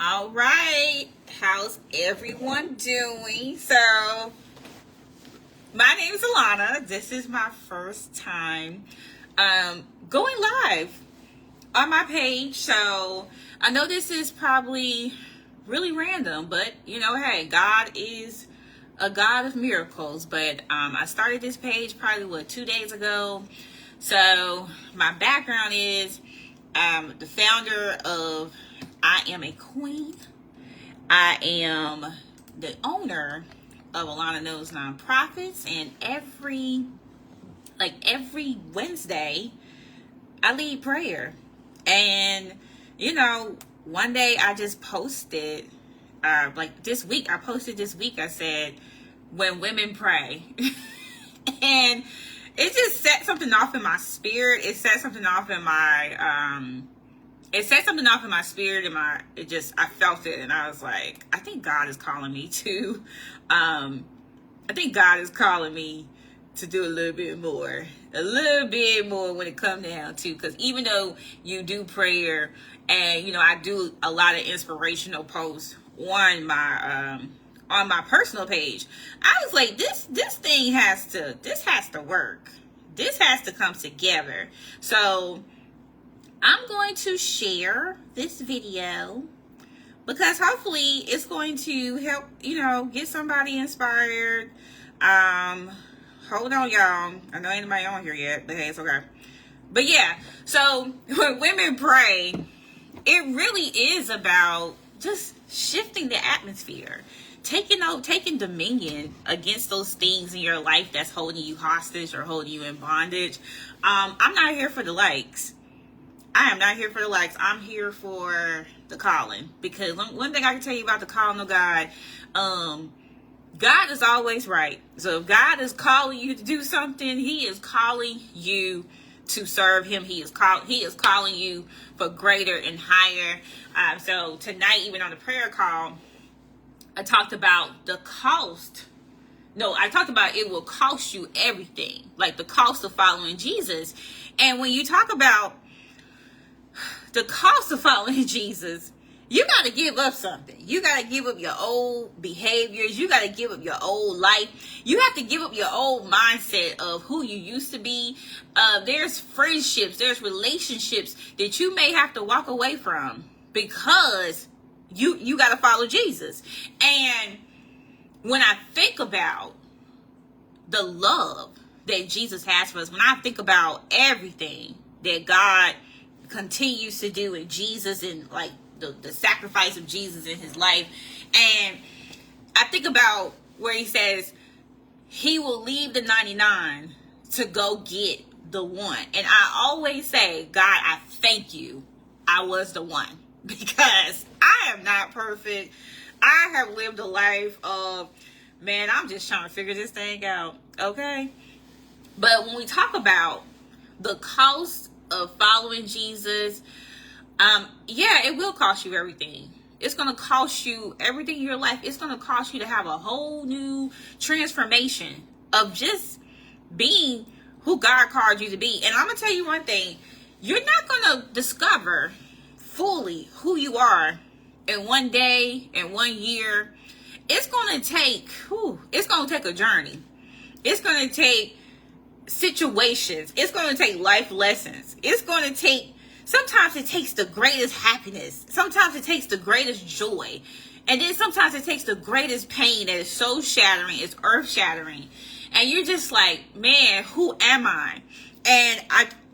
All right. How's everyone doing? So, my name is Alana. This is my first time going live on my page. So, I know this is probably really random, but hey, God is a God of miracles. But I started this page probably 2 days ago. So, my background is the founder of I Am a Queen. I am the owner of Alana Knows Nonprofits, and every Wednesday I lead prayer. And one day I just posted this week I said, when women pray. And it just set something off in my spirit. It set something off in my spirit, and I felt it, and I was like, I think God is calling me to do a little bit more when it comes down to, because even though you do prayer, and I do a lot of inspirational posts on my personal page, I was like, this has to work. This has to come together. So I'm going to share this video because hopefully it's going to help, get somebody inspired. Hold on, y'all. I know ain't nobody on here yet, but hey, it's okay. But yeah, so when women pray, it really is about just shifting the atmosphere, taking dominion against those things in your life that's holding you hostage or holding you in bondage. I'm not here for the likes. I am not here for the likes. I'm here for the calling. Because one thing I can tell you about the calling of God, God is always right. So if God is calling you to do something, He is calling you to serve Him. He is calling you for greater and higher. So tonight, even on the prayer call, I talked about the cost. No, I talked about it will cost you everything, like the cost of following Jesus. And when you talk about the cost of following Jesus, you got to give up something. You got to give up your old behaviors. You got to give up your old life. You have to give up your old mindset of who you used to be. There's friendships, there's relationships that you may have to walk away from because you got to follow Jesus. And when I think about the love that Jesus has for us, when I think about everything that God continues to do in Jesus, and like the sacrifice of Jesus in His life, and I think about where He says He will leave the 99 to go get the one. And I always say, God, I thank you I was the one, because I am not perfect. I have lived a life of, man, I'm just trying to figure this thing out, okay? But when we talk about the cost of following Jesus, it will cost you everything. It's going to cost you everything in your life. It's going to cost you to have a whole new transformation of just being who God called you to be. And I'm going to tell you one thing. You're not going to discover fully who you are in one day, in 1 year. It's going to take a journey. It's going to take situations. It's going to take life lessons. Sometimes it takes the greatest happiness. Sometimes it takes the greatest joy. And then sometimes it takes the greatest pain that is so shattering, it's earth shattering. And you're just like, man, who am I? And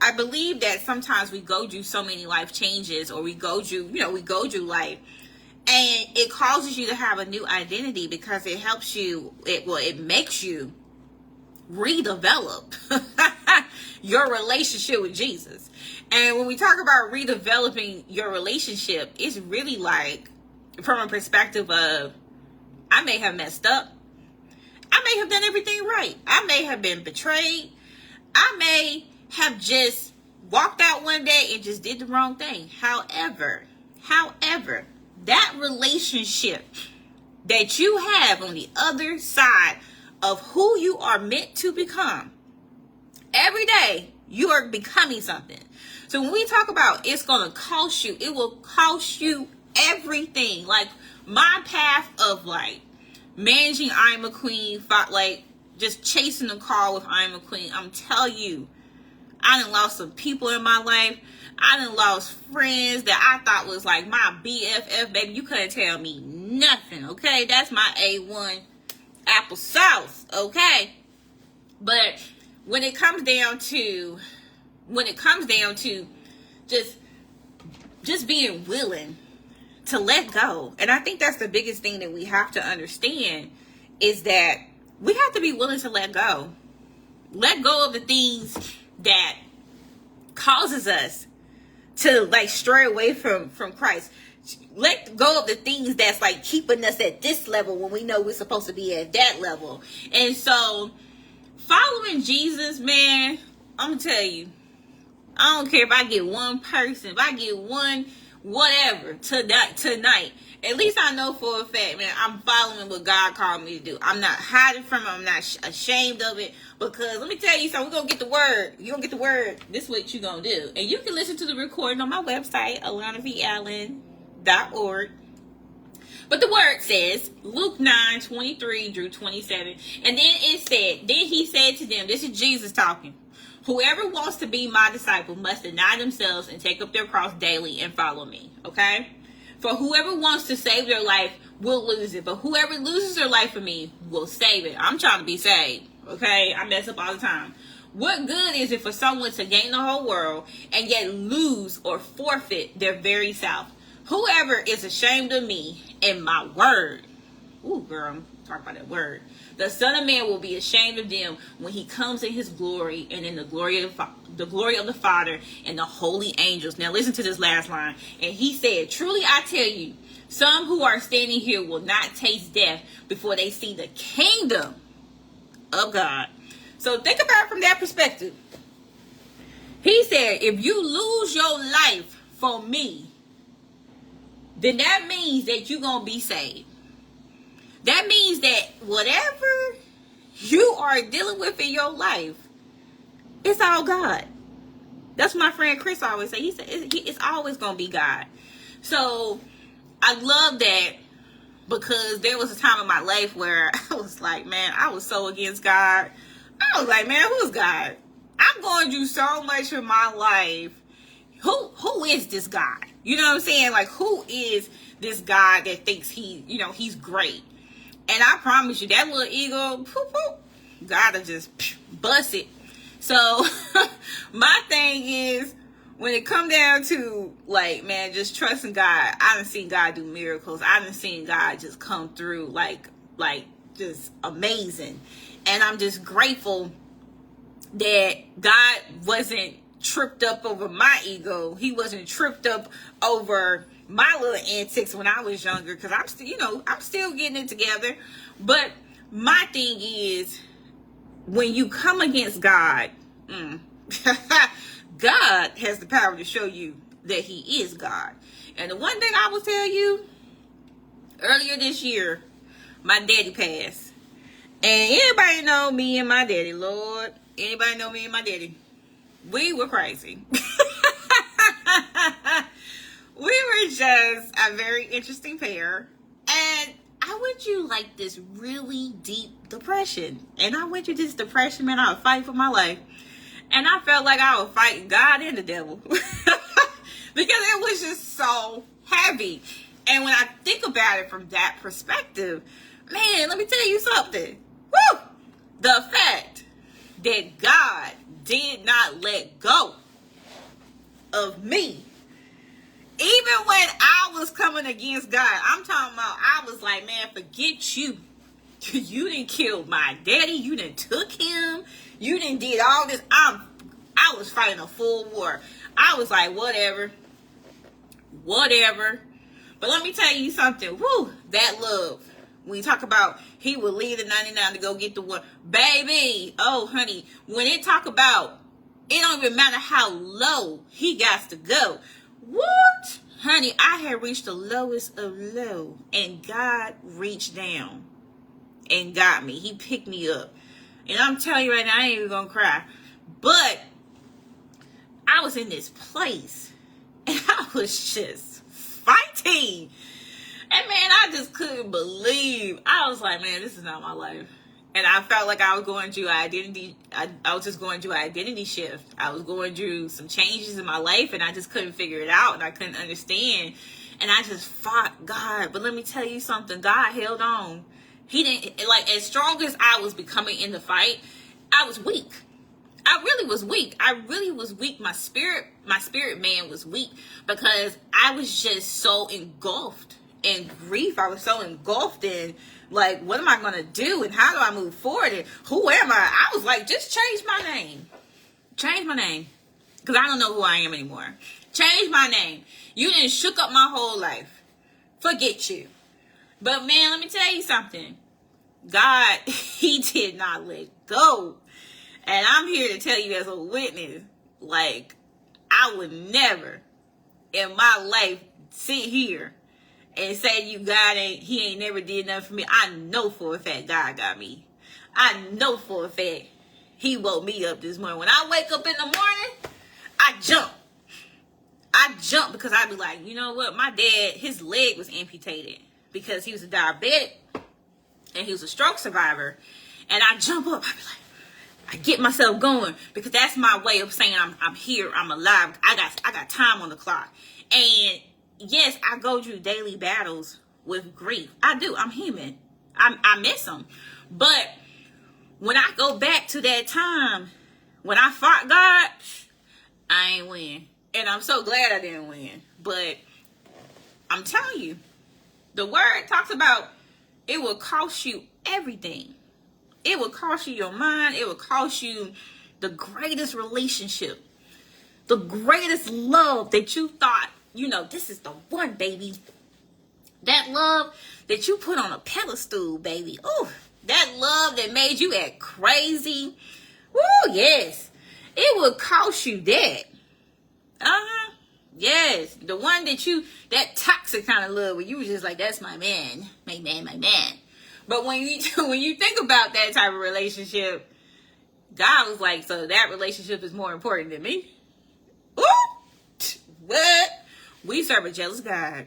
I believe that sometimes we go through so many life changes, or we go through life, and it causes you to have a new identity, because it helps you, it makes you redevelop your relationship with Jesus. And when we talk about redeveloping your relationship, it's really like from a perspective of, I may have messed up. I may have done everything right. I may have been betrayed. I may have just walked out one day and just did the wrong thing. However, that relationship that you have on the other side of who you are meant to become, every day you are becoming something. So when we talk about it's going to cost you, it will cost you everything. Like, my path of, like, managing I'm a Queen, like, just chasing the car with I'm a Queen. I'm telling you, I done lost some people in my life. I done lost friends that I thought was like my BFF, baby. You couldn't tell me nothing, okay? That's my A1 applesauce, okay? But when it comes down to just being willing to let go, and I think that's the biggest thing that we have to understand, is that we have to be willing to let go. Let go of the things that causes us to, like, stray away from Christ. Let go of the things that's, like, keeping us at this level when we know we're supposed to be at that level. And so, following Jesus, man, I'm gonna tell you, I don't care if I get one person, if I get one whatever tonight, at least I know for a fact, man, I'm following what God called me to do. I'm not hiding from it. I'm not ashamed of it. Because let me tell you something, we're going to get the word. You're going to get the word. This is what you're going to do. And you can listen to the recording on my website, alanavalen.org. But the word says, Luke 9:23-27. And then he said to them, this is Jesus talking, whoever wants to be my disciple must deny themselves and take up their cross daily and follow me. Okay? For whoever wants to save their life will lose it. But whoever loses their life for me will save it. I'm trying to be saved. Okay? I mess up all the time. What good is it for someone to gain the whole world and yet lose or forfeit their very self? Whoever is ashamed of me and my word. Ooh, girl, I'm talking about that word. The Son of Man will be ashamed of them when he comes in his glory and in the glory of the Father and the holy angels. Now listen to this last line. And he said, truly I tell you, some who are standing here will not taste death before they see the kingdom of God. So think about it from that perspective. He said, if you lose your life for me, then that means that you're going to be saved. That means that whatever you are dealing with in your life, it's all God. That's what my friend Chris always say. He said it's always going to be God. So I love that, because there was a time in my life where I was like, man, I was so against God. I was like, man, who's God? I'm going through so much in my life. Who is this God? You know what I'm saying? Like, who is this God that thinks he's great? And I promise you, that little ego, God will just bust it. So, my thing is, when it come down to, like, man, just trusting God, I done seen God do miracles. I done seen God just come through, like just amazing. And I'm just grateful that God wasn't tripped up over my ego. He wasn't tripped up over my little antics when I was younger, because I'm still getting it together. But my thing is, when you come against God, God has the power to show you that he is God. And the one thing I will tell you, earlier this year, my daddy passed. And anybody know me and my daddy, Lord? Anybody know me and my daddy? We were crazy. We were just a very interesting pair. And I went through, like, this really deep depression. And I went through this depression, man. I was fighting for my life. And I felt like I was fighting God and the devil. Because it was just so heavy. And when I think about it from that perspective, man, let me tell you something. Woo! The fact that God did not let go of me, even when I was coming against God, I'm talking about, I was like, man, forget you. You didn't kill my daddy. You didn't took him. You didn't did all this. I was fighting a full war. I was like, whatever. But let me tell you something. Woo, that love. When you talk about he would leave the 99 to go get the one. Baby, oh, honey, when it talk about, it don't even matter how low he got to go. What? Honey, I had reached the lowest of low, and God reached down and got me. He picked me up. And I'm telling you right now, I ain't even gonna cry. But I was in this place, and I was just fighting 16. And man, I just couldn't believe. I was like, man, this is not my life. And I felt like I was going through identity. I was just going through an identity shift. I was going through some changes in my life, and I just couldn't figure it out, and I couldn't understand. And I just fought God. But let me tell you something. God held on. He didn't, like, as strong as I was becoming in the fight, I was weak. I really was weak. I really was weak. My spirit man was weak because I was just so engulfed in grief. I was so engulfed in, like, what am I going to do? And how do I move forward? And who am I? I was like, just change my name. Change my name. Because I don't know who I am anymore. Change my name. You done shook up my whole life. Forget you. But man, let me tell you something. God, he did not let go. And I'm here to tell you as a witness, like, I would never in my life sit here and say he ain't never did nothing for me. I know for a fact God got me. I know for a fact he woke me up this morning. When I wake up in the morning, I jump. Because I be like, you know what? My dad, his leg was amputated because he was a diabetic and he was a stroke survivor. And I jump up. I be like, I get myself going because that's my way of saying I'm here, I'm alive. I got time on the clock. And yes, I go through daily battles with grief. I do. I'm human. I miss them. But when I go back to that time when I fought God, I ain't win. And I'm so glad I didn't win. But I'm telling you, the word talks about it will cost you everything. It will cost you your mind. It will cost you the greatest relationship, the greatest love that you thought, this is the one, baby. That love that you put on a pedestal, baby. Oh, that love that made you act crazy. Woo, yes. It will cost you that. Yes. The one that toxic kind of love where you was just like, that's my man. My man. But when you think about that type of relationship, God was like, so that relationship is more important than me? Ooh, what? We serve a jealous God.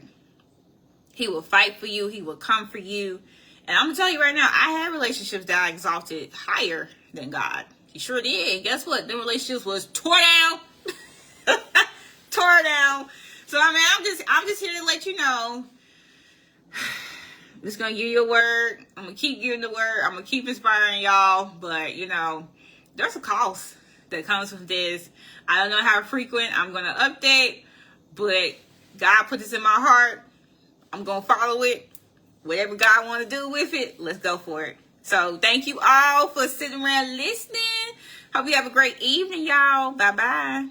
He will fight for you. He will come for you. And I'm going to tell you right now, I had relationships that I exalted higher than God. He sure did. And guess what? Them relationships was tore down. Tore down. So, I mean, I'm just here to let you know. I'm just going to give you a word. I'm going to keep giving the word. I'm going to keep inspiring y'all. But, there's a cost that comes with this. I don't know how frequent I'm going to update. But God put this in my heart. I'm going to follow it. Whatever God want to do with it, let's go for it. So, thank you all for sitting around listening. Hope you have a great evening, y'all. Bye-bye.